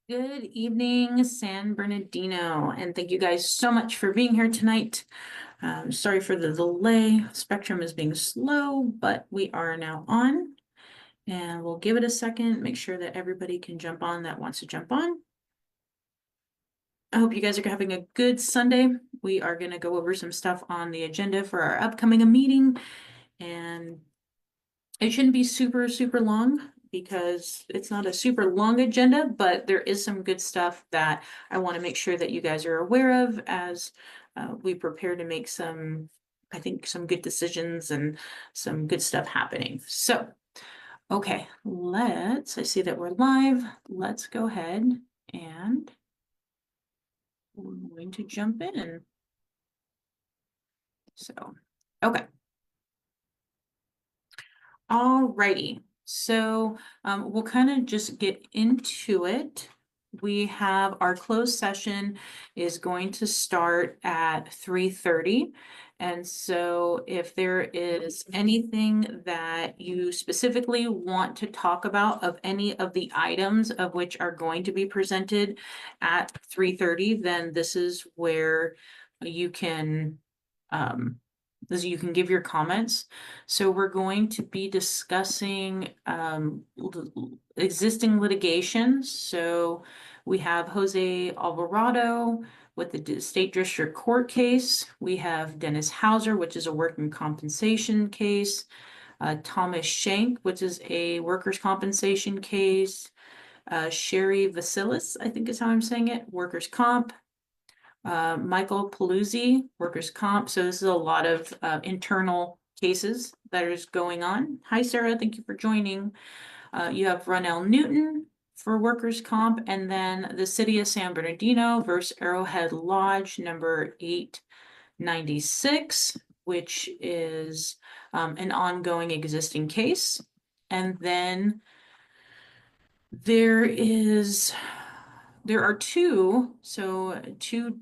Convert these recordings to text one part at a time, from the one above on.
Good evening, San Bernardino, and thank you guys so much for being here tonight. Sorry for the delay. Spectrum is being slow, but we are now on. And we'll give it a second, make sure that everybody can jump on that wants to jump on. I hope you guys are having a good Sunday. We are going to go over some stuff on the agenda for our upcoming meeting. And it shouldn't be super, super long because it's not a super long agenda, but there is some good stuff that I want to make sure that you guys are aware of as we prepare to make I think, some good decisions and some good stuff happening. So, okay, I see that we're live. Let's go ahead and we're going to jump in. So, okay. All righty. So we'll kind of just get into it. We have our closed session is going to start at 3:30. And so if there is anything that you specifically want to talk about of any of the items of which are going to be presented at 3:30, then this is where you can give your comments. So we're going to be discussing existing litigation. So we have Jose Alvarado with the State District Court case. We have Dennis Hauser, which is a working compensation case. Thomas Shank, which is a workers' compensation case. Sherry Vasilis, I think is how I'm saying it, workers' comp. Michael Paluzzi, workers' comp. So this is a lot of internal cases that is going on. Hi, Sarah. Thank you for joining. You have Ronell Newton for workers' comp, and then the City of San Bernardino versus Arrowhead Lodge number 896, which is an ongoing existing case. And then there are two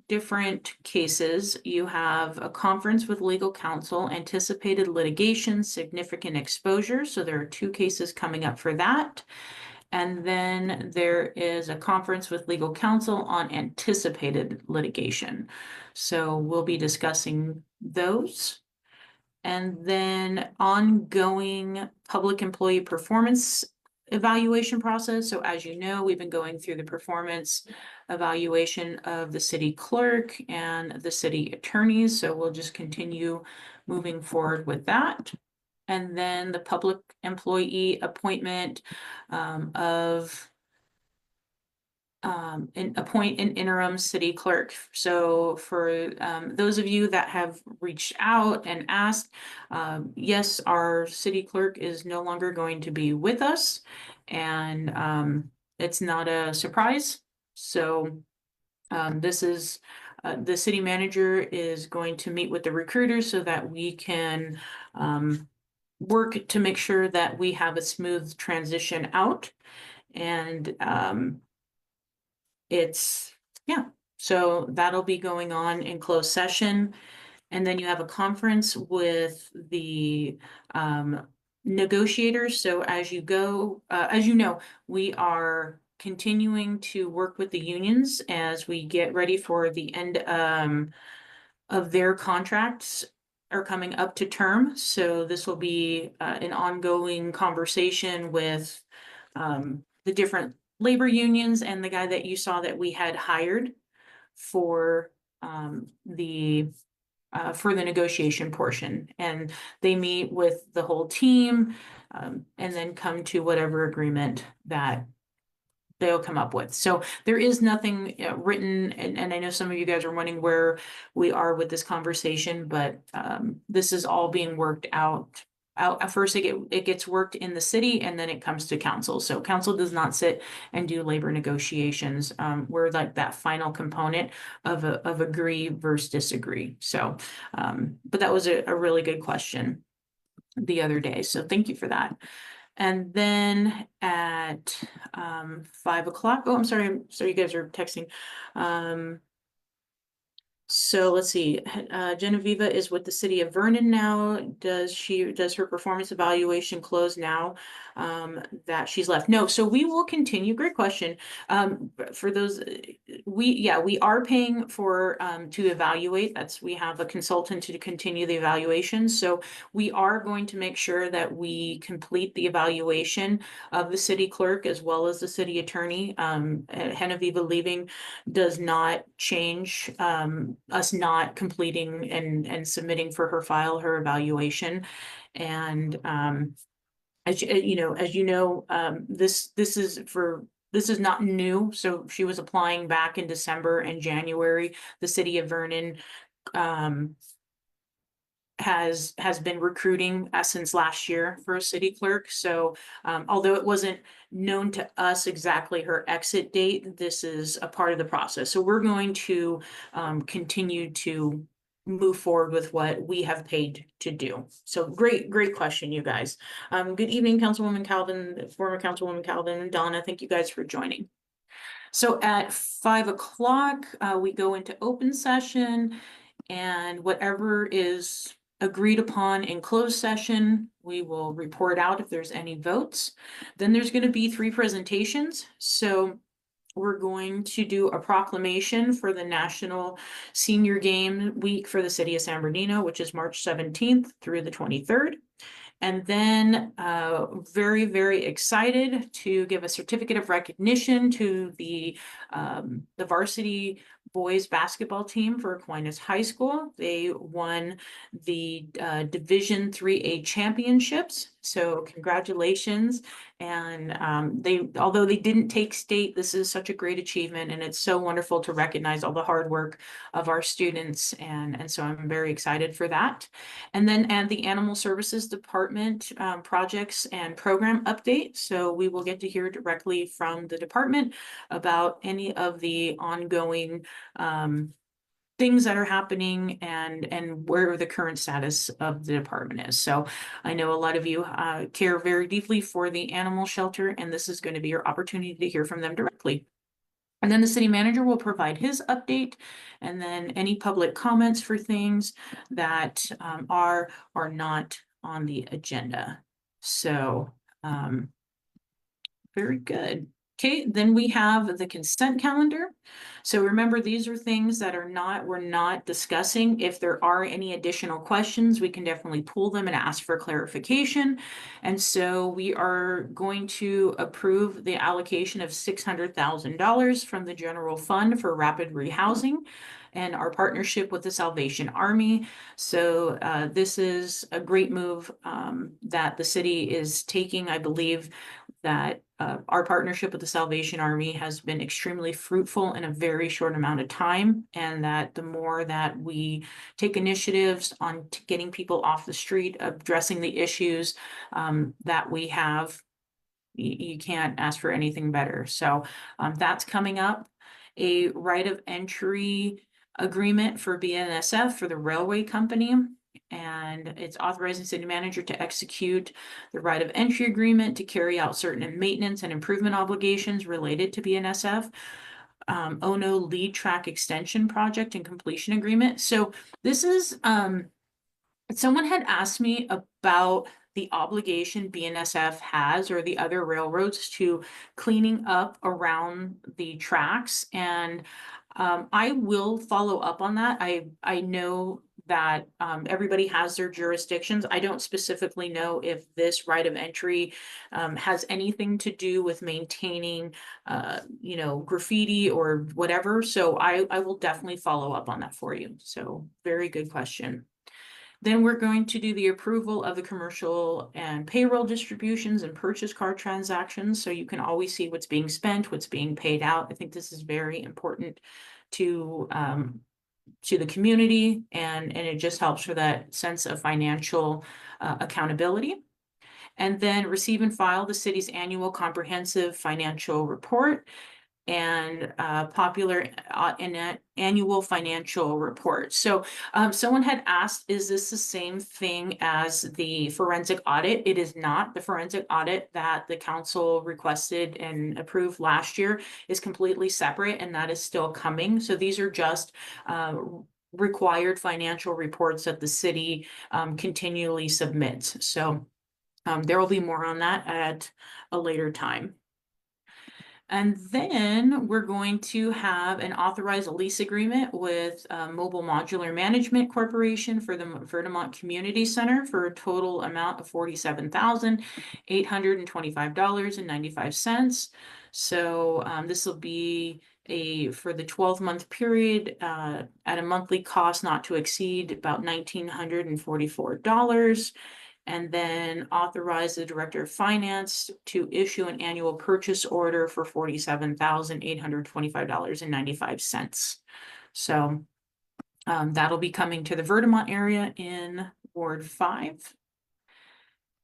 different cases. You have a conference with legal counsel, anticipated litigation, significant exposure. So there are two cases coming up for that. And then there is a conference with legal counsel on anticipated litigation. So we'll be discussing those. And then ongoing public employee performance evaluation process. So as you know, we've been going through the performance evaluation of the city clerk and the city attorneys. So we'll just continue moving forward with that. And then the public employee appointment of and appoint an interim city clerk. So for those of you that have reached out and asked, yes, our city clerk is no longer going to be with us, and it's not a surprise. So this is the city manager is going to meet with the recruiters so that we can work to make sure that we have a smooth transition out. And so that'll be going on in closed session. And then you have a conference with the negotiators. So as you know, we are continuing to work with the unions as we get ready for the end of their contracts are coming up to term. So this will be an ongoing conversation with the different labor unions and the guy that you saw that we had hired for the negotiation portion. And they meet with the whole team and then come to whatever agreement that they'll come up with. So there is nothing written, and I know some of you guys are wondering where we are with this conversation, but this is all being worked out. At first it gets worked in the city and then it comes to council. So council does not sit and do labor negotiations. We're like that final component of agree versus disagree. So, but that was a really good question the other day. So thank you for that. And then at 5 o'clock, oh, I'm sorry, you guys are texting. So let's see, Genevieva is with the city of Vernon now. Does her performance evaluation close now? that she's left. No, so we will continue. Great question. For those, we are paying for, to evaluate. We have a consultant to continue the evaluation. So we are going to make sure that we complete the evaluation of the city clerk as well as the city attorney. Genevieve leaving does not change, us not completing and submitting for her file, her evaluation. And, as you know, this is not new. So she was applying back in December and January. The city of Vernon has been recruiting since last year for a city clerk. So although it wasn't known to us exactly her exit date, this is a part of the process. So we're going to continue to move forward with what we have paid to do. So great question, you guys. Good evening, Councilwoman Calvin, former Councilwoman Calvin, and Donna. Thank you guys for joining. So at 5 o'clock, we go into open session, and whatever is agreed upon in closed session, we will report out if there's any votes. Then there's going to be 3 presentations. So we're going to do a proclamation for the National Senior Game Week for the city of San Bernardino, which is March 17th through the 23rd. And then very, very excited to give a certificate of recognition to the varsity boys basketball team for Aquinas High School. They won the Division 3A championships. So congratulations. And although they didn't take state, this is such a great achievement, and it's so wonderful to recognize all the hard work of our students. And so I'm very excited for that. And then add the Animal Services Department projects and program update. So we will get to hear directly from the department about any of the ongoing things that are happening and where the current status of the department is. So I know a lot of you care very deeply for the animal shelter, and this is going to be your opportunity to hear from them directly. And then the city manager will provide his update, and then any public comments for things that are not on the agenda. So very good. Okay, then we have the consent calendar. So remember, these are things that we're not discussing. If there are any additional questions, we can definitely pull them and ask for clarification. And so we are going to approve the allocation of $600,000 from the general fund for rapid rehousing and our partnership with the Salvation Army. So this is a great move that the city is taking. I believe that our partnership with the Salvation Army has been extremely fruitful in a very short amount of time, and that the more that we take initiatives on getting people off the street, addressing the issues that we have, you can't ask for anything better. So that's coming up. A right of entry agreement for BNSF for the railway company. And it's authorizing city manager to execute the right of entry agreement to carry out certain maintenance and improvement obligations related to BNSF. Ono lead track extension project and completion agreement. So this is, someone had asked me about the obligation BNSF has, or the other railroads, to cleaning up around the tracks. And I will follow up on that. I know that everybody has their jurisdictions. I don't specifically know if this right of entry has anything to do with maintaining, graffiti or whatever. So I will definitely follow up on that for you. So very good question. Then we're going to do the approval of the commercial and payroll distributions and purchase card transactions. So you can always see what's being spent, what's being paid out. I think this is very important to the community, and it just helps for that sense of financial accountability. And then receive and file the city's annual comprehensive financial report and popular annual financial report. So someone had asked, is this the same thing as the forensic audit? It is not. The forensic audit that the council requested and approved last year is completely separate, and that is still coming. So these are just required financial reports that the city continually submits. So There will be more on that at a later time. And then we're going to have an authorized lease agreement with Mobile Modular Management Corporation for the Verdamont Community Center for a total amount of $47,825.95. So this will be for the 12-month period at a monthly cost not to exceed about $1,944. And then authorize the Director of Finance to issue an annual purchase order for $47,825.95. So that'll be coming to the Verdamont area in Ward 5.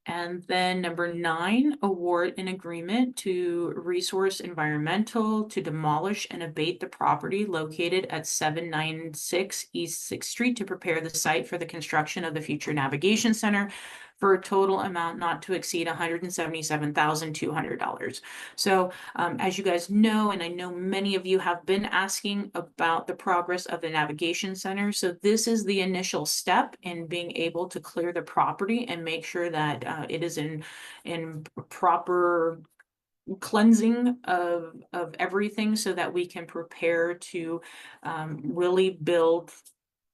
And then number 9, award an agreement to Resource Environmental to demolish and abate the property located at 796 East 6th Street to prepare the site for the construction of the future navigation center for a total amount not to exceed $177,200. So as you guys know, and I know many of you have been asking about the progress of the navigation center. So this is the initial step in being able to clear the property and make sure that it is in proper cleansing of everything so that we can prepare to really build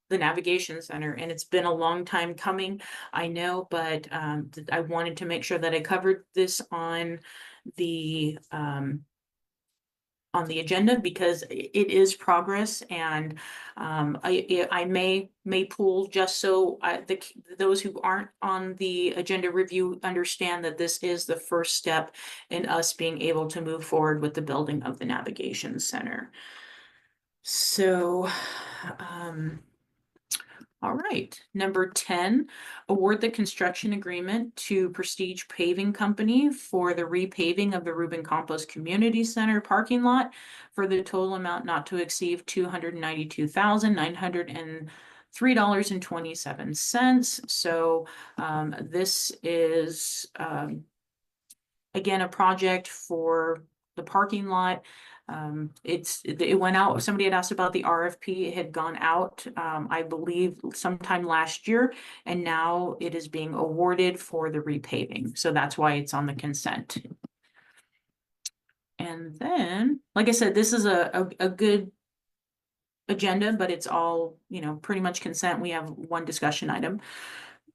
the navigation center. And it's been a long time coming, I know, but I wanted to make sure that I covered this on the agenda because it is progress, and I may pull just so those who aren't on the agenda review understand that this is the first step in us being able to move forward with the building of the navigation center. So all right, number 10, award the construction agreement to Prestige Paving Company for the repaving of the Reuben Campos Community Center parking lot for the total amount not to exceed $292,903.27. So this is again a project for the parking lot. It went out. Somebody had asked about the RFP. It had gone out, I believe, sometime last year, and now it is being awarded for the repaving. So that's why it's on the consent. And then, like I said, this is a good agenda, but it's all, pretty much consent. We have one discussion item.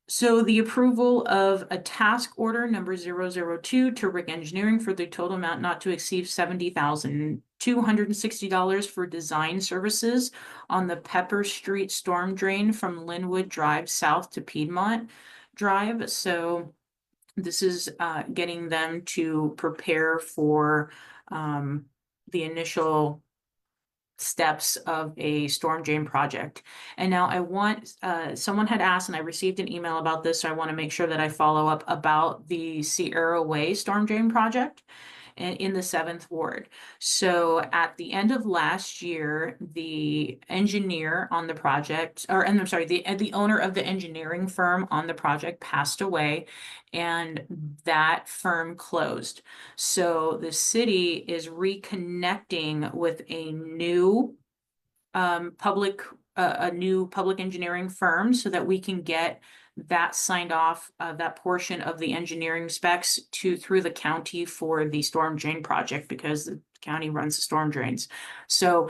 So the approval of a task order number 002 to Rick Engineering for the total amount not to exceed $70,260 for design services on the Pepper Street storm drain from Linwood Drive south to Piedmont Drive. So this is getting them to prepare for the initial steps of a storm drain project. And now I want, someone had asked, and I received an email about this, so I want to make sure that I follow up about the Sierra Way storm drain project in the 7th Ward. So at the end of last year, the engineer on the project, I'm sorry, the owner of the engineering firm on the project passed away, and that firm closed. So the city is reconnecting with a new public engineering firm so that we can get that signed off, that portion of the engineering specs through the county for the storm drain project, because the county runs the storm drains. So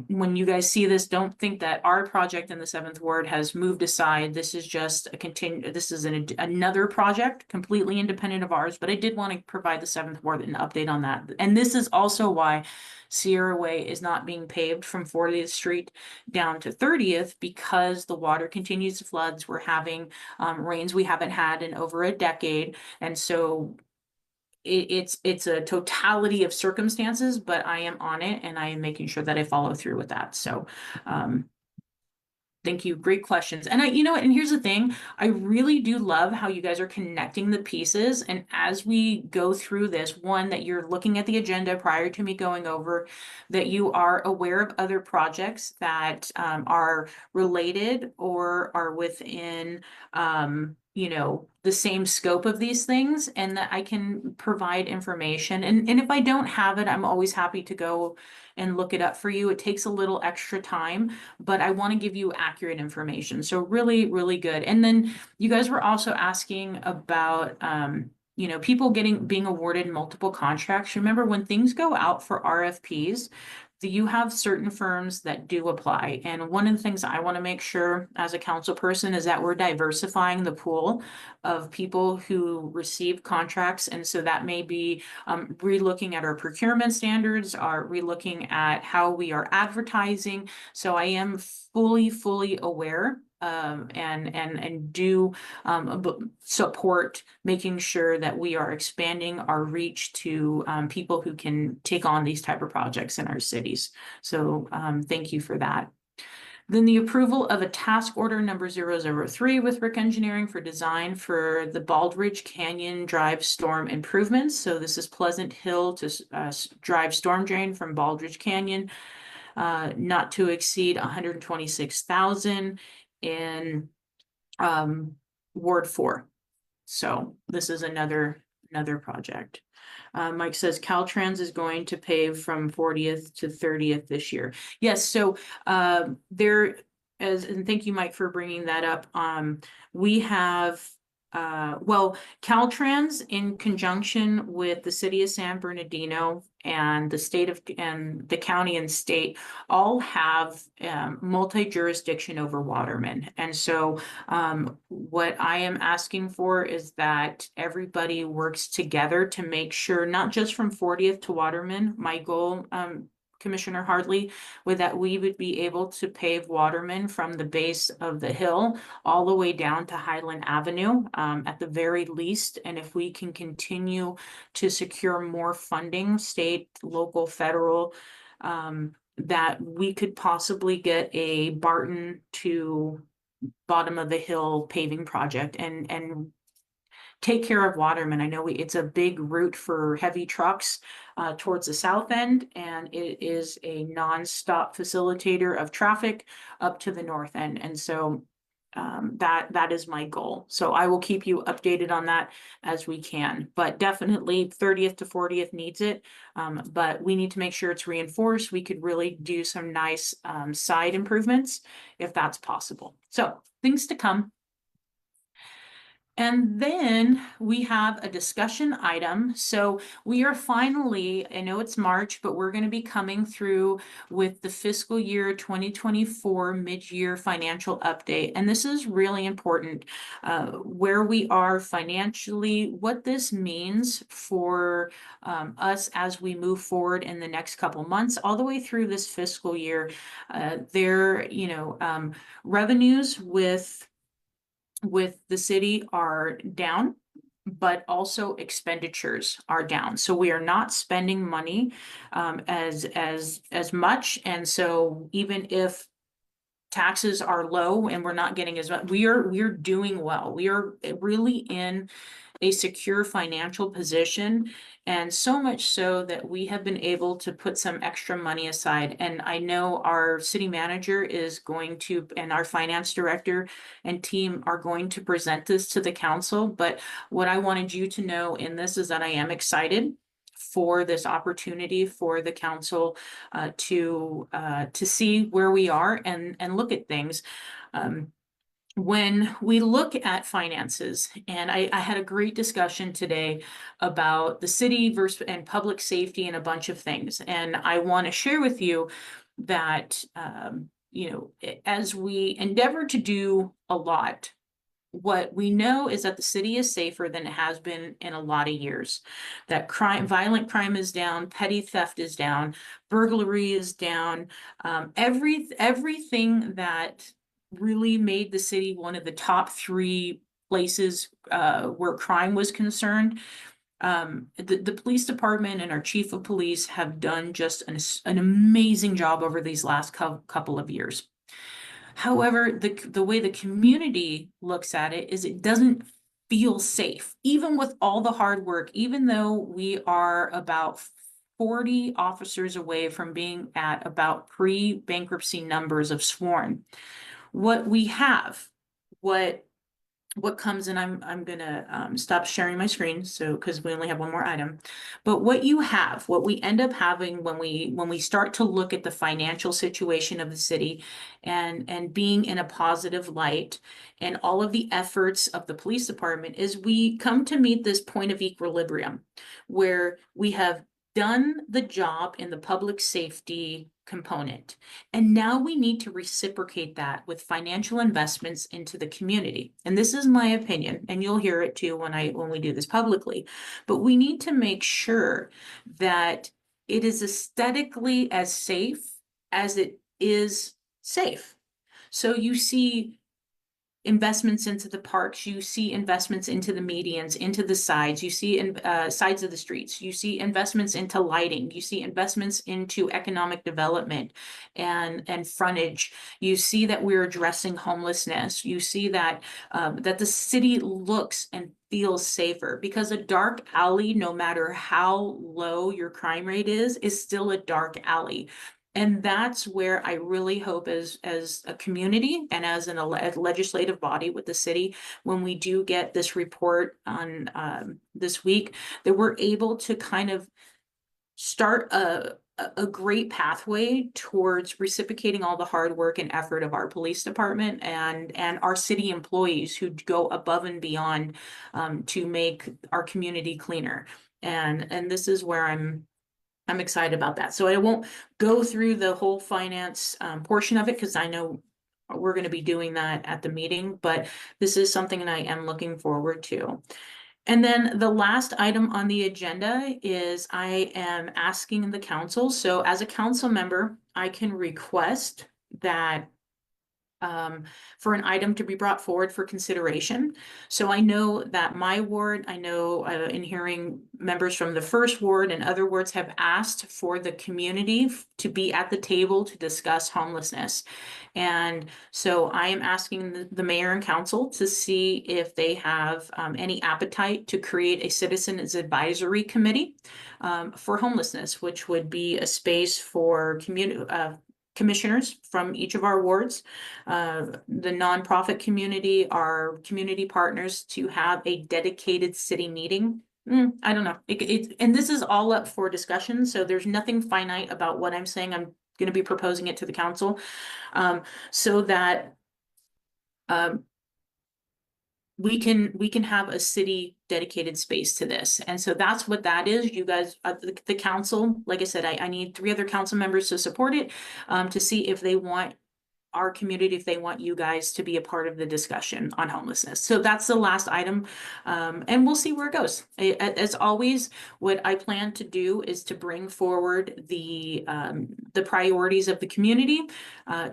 when you guys see this, don't think that our project in the 7th Ward has moved aside. This is just this is another project completely independent of ours, but I did want to provide the 7th Ward an update on that. And this is also why Sierra Way is not being paved from 40th Street down to 30th, because the water continues to flood. We're having rains we haven't had in over a decade. And so it's a totality of circumstances, but I am on it and I am making sure that I follow through with that. So thank you. Great questions. And and here's the thing, I really do love how you guys are connecting the pieces. And as we go through this, one, that you're looking at the agenda prior to me going over, that you are aware of other projects that are related or are within, you know, the same scope of these things, and that I can provide information. And if I don't have it, I'm always happy to go and look it up for you. It takes a little extra time, but I want to give you accurate information. So really, really good. And then you guys were also asking about, you know, people being awarded multiple contracts. Remember, when things go out for RFPs, you have certain firms that do apply. And one of the things I want to make sure as a council person is that we're diversifying the pool of people who receive contracts. And so that may be relooking at our procurement standards, are relooking at how we are advertising. So I am fully aware and do support making sure that we are expanding our reach to people who can take on these type of projects in our cities. So thank you for that. Then the approval of a task order number 003 with Rick Engineering for design for the Baldridge Canyon Drive storm improvements. So this is Pleasant Hill to drive storm drain from Baldridge Canyon, not to exceed 126,000 in Ward 4. So this is another project. Mike says Caltrans is going to pave from 40th to 30th this year. Yes, so there is, and thank you, Mike, for bringing that up. We have well, Caltrans, in conjunction with the city of San Bernardino and the state of and the county and state, all have multi-jurisdiction over Waterman. And so what I am asking for is that everybody works together to make sure, not just from 40th to Waterman, my goal, Commissioner Hartley, with that we would be able to pave Waterman from the base of the hill all the way down to Highland Avenue at the very least. And if we can continue to secure more funding, state, local, federal, that we could possibly get a Barton to bottom of the hill paving project and take care of Waterman. I know it's a big route for heavy trucks towards the south end, and it is a nonstop facilitator of traffic up to the north end. And so that is my goal. So I will keep you updated on that as we can, but definitely 30th to 40th needs it. But we need to make sure it's reinforced. We could really do some nice side improvements if that's possible. So things to come. And then we have a discussion item. So we are finally, I know it's March, but we're going to be coming through with the fiscal year 2024 mid-year financial update. And this is really important, where we are financially, what this means for us as we move forward in the next couple months, all the way through this fiscal year. Revenues with the city are down, but also expenditures are down. So we are not spending money as much. And so even if taxes are low and we're not getting as much, we're doing well. We are really in a secure financial position, and so much so that we have been able to put some extra money aside. And I know our city manager is going to, and our finance director and team are going to present this to the council. But what I wanted you to know in this is that I am excited for this opportunity for the council to see where we are and look at things. When we look at finances, and I had a great discussion today about the city versus and public safety and a bunch of things. And I want to share with you that, as we endeavor to do a lot, what we know is that the city is safer than it has been in a lot of years. That violent crime is down, petty theft is down, burglary is down, everything that really made the city one of the top 3 places where crime was concerned. The police department and our chief of police have done just an amazing job over these last couple of years. However, the way the community looks at it is it doesn't feel safe, even with all the hard work, even though we are about 40 officers away from being at about pre-bankruptcy numbers of sworn. What what comes, and I'm gonna stop sharing my screen, so because we only have one more item. But what you have, what we end up having when we start to look at the financial situation of the city and being in a positive light and all of the efforts of the police department is we come to meet this point of equilibrium where we have done the job in the public safety component. And now we need to reciprocate that with financial investments into the community. And this is my opinion, and you'll hear it too when we do this publicly. But we need to make sure that it is aesthetically as safe as it is safe. So you see investments into the parks, you see investments into the medians, into the sides, you see in sides of the streets, you see investments into lighting, you see investments into economic development and frontage. You see that we're addressing homelessness. You see that that the city looks and feels safer, because a dark alley, no matter how low your crime rate is still a dark alley. And that's where I really hope as a community and as a legislative body with the city, when we do get this report on this week, that we're able to kind of start a great pathway towards reciprocating all the hard work and effort of our police department and our city employees who go above and beyond to make our community cleaner. And this is where I'm excited about that. So I won't go through the whole finance portion of it, because I know we're going to be doing that at the meeting, but this is something that I am looking forward to. And then the last item on the agenda is I am asking the council. So as a council member, I can request that for an item to be brought forward for consideration. So I know that my ward, I know in hearing members from the first ward and other wards have asked for the community to be at the table to discuss homelessness. And so I am asking the mayor and council to see if they have any appetite to create a citizens advisory committee for homelessness, which would be a space for commissioners from each of our wards, the nonprofit community, our community partners, to have a dedicated city meeting. I don't know. And this is all up for discussion, so there's nothing finite about what I'm saying. I'm going to be proposing it to the council, so that we can have a city dedicated space to this. And so that's what that is. You guys, the council, like I said, I need 3 other council members to support it, to see if they want our community, if they want you guys to be a part of the discussion on homelessness. So that's the last item. And we'll see where it goes. As always, what I plan to do is to bring forward the priorities of the community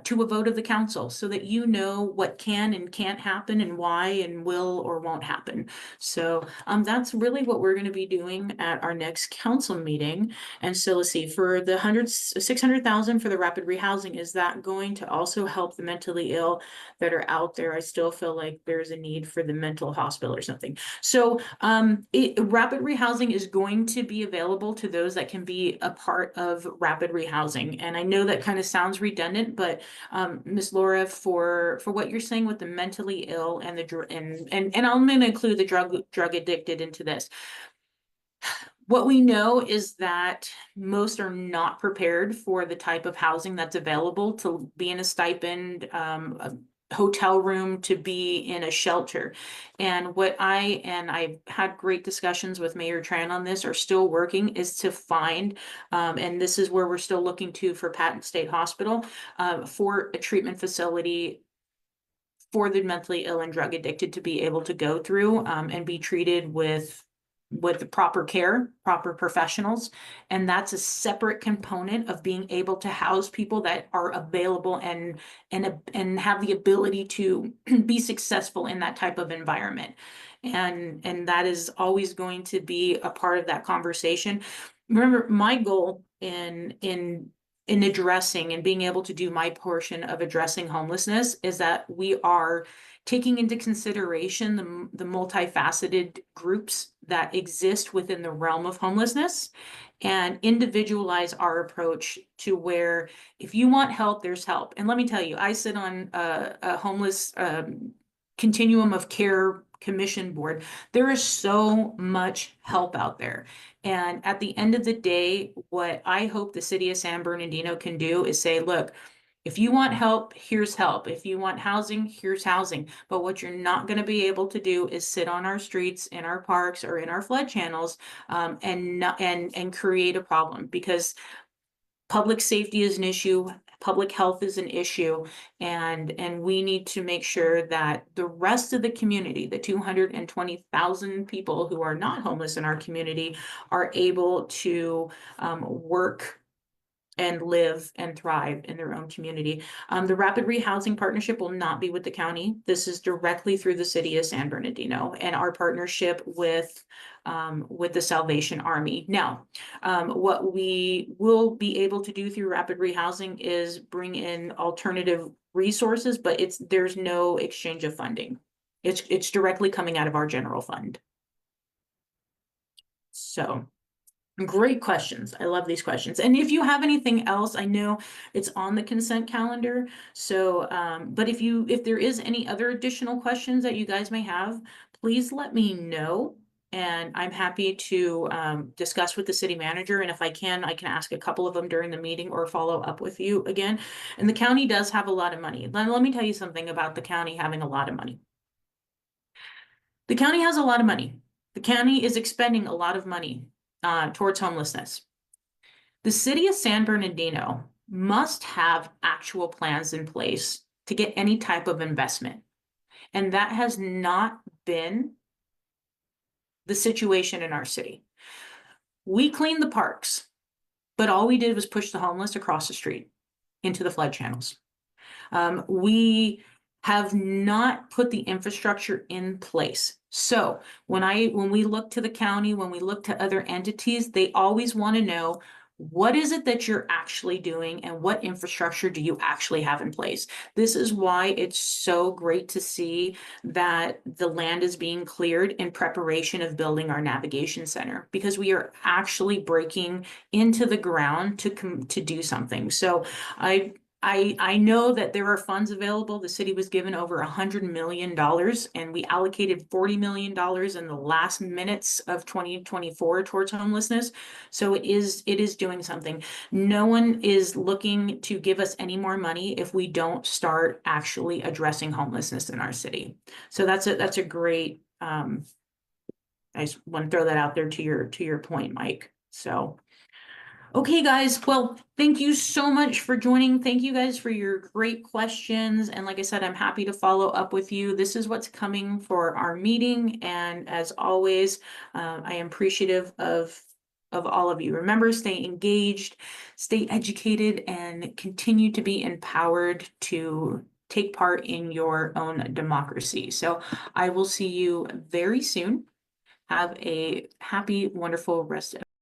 to a vote of the council, so that you know what can and can't happen and why and will or won't happen. So that's really what we're going to be doing at our next council meeting. And so let's see, for the 600,000 for the rapid rehousing, is that going to also help the mentally ill that are out there? I still feel like there's a need for the mental hospital or something. So rapid rehousing is going to be available to those that can be a part of rapid rehousing. And I know that kind of sounds redundant, but Ms. Laura, for what you're saying with the mentally ill and and I'm going to include the drug addicted into this. What we know is that most are not prepared for the type of housing that's available, to be in a stipend, a hotel room, to be in a shelter. And I've had great discussions with Mayor Tran on this, are still working, is to find, and this is where we're still looking to for Patton State Hospital, for a treatment facility for the mentally ill and drug addicted to be able to go through and be treated with the proper care, proper professionals. And that's a separate component of being able to house people that are available and have the ability to be successful in that type of environment. And that is always going to be a part of that conversation. Remember, my goal in addressing and being able to do my portion of addressing homelessness is that we are taking into consideration the multifaceted groups that exist within the realm of homelessness, and individualize our approach to where, if you want help, there's help. And let me tell you, I sit on a homeless Continuum of Care Commission Board. There is so much help out there. And at the end of the day, what I hope the city of San Bernardino can do is say, look, if you want help, here's help. If you want housing, here's housing. But what you're not going to be able to do is sit on our streets, in our parks, or in our flood channels, and create a problem, because public safety is an issue, public health is an issue, and we need to make sure that the rest of the community, the 220,000 people who are not homeless in our community, are able to work and live and thrive in their own community. The Rapid Rehousing Partnership will not be with the county. This is directly through the city of San Bernardino and our partnership with the Salvation Army. Now, what we will be able to do through Rapid Rehousing is bring in alternative resources, but there's no exchange of funding. It's directly coming out of our general fund. So great questions. I love these questions. And if you have anything else, I know it's on the consent calendar. So, but if there is any other additional questions that you guys may have, please let me know. And I'm happy to discuss with the city manager. And if I can ask a couple of them during the meeting or follow up with you again. And the county does have a lot of money. Let me tell you something about the county having a lot of money. The county has a lot of money. The county is expending a lot of money towards homelessness. The city of San Bernardino must have actual plans in place to get any type of investment. And that has not been the situation in our city. We cleaned the parks, but all we did was push the homeless across the street into the flood channels. We have not put the infrastructure in place. So when we look to the county, when we look to other entities, they always want to know, what is it that you're actually doing and what infrastructure do you actually have in place? This is why it's so great to see that the land is being cleared in preparation of building our navigation center, because we are actually breaking into the ground to do something. So I know that there are funds available. The city was given over $100 million, and we allocated $40 million in the last minutes of 2024 towards homelessness. So it is doing something. No one is looking to give us any more money if we don't start actually addressing homelessness in our city. So that's a great, I just want to throw that out there to your point, Mike. So. Okay, guys, well, thank you so much for joining. Thank you guys for your great questions. And like I said, I'm happy to follow up with you. This is what's coming for our meeting. And as always, I am appreciative of all of you. Remember, stay engaged, stay educated, and continue to be empowered to take part in your own democracy. So I will see you very soon. Have a happy, wonderful rest of